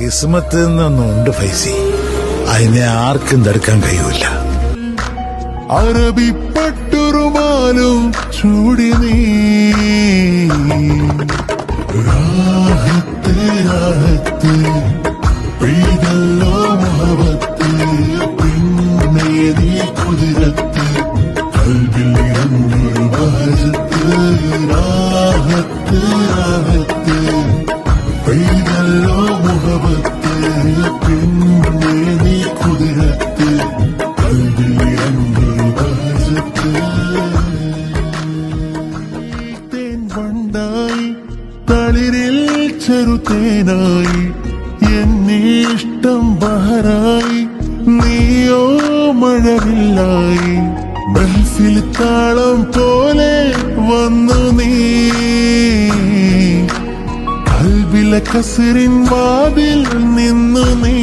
കിസ്മത്ത് നിന്നൊന്നുണ്ട് ഫൈസി, അതിനെ ആർക്കും തടുക്കാൻ കഴിയൂല. അറബിപ്പട്ടുറുമാലും ചൂടി നീ രാഹത്ത് രാഹത്ത് പെയ്തല്ലോ മുഹബത്ത്, പിന്നെ നീ കുതിരത്ത് കൽബിൽ ഇറങ്ങൊരു ബഹജത്ത്. രാഹത്ത് രാഹത്ത് പെയ്തല്ലോ മുഹബത്ത്, പിന്നെ നീ കുതിരത്ത് കൽബിൽ ഇറങ്ങൊരു ബഹജത്ത്. തേൻ വണ്ടായി തളിരിൽ ചെറുതേനായി എന്നിഷ്ടം ബഹറായി, നീയോ മഴവില്ലായി മഹ്ഫിൽ താളം പോലെ വന്നു നീ. കൽബിലെ കസറിൻ വാതിൽ നിന്നു നീ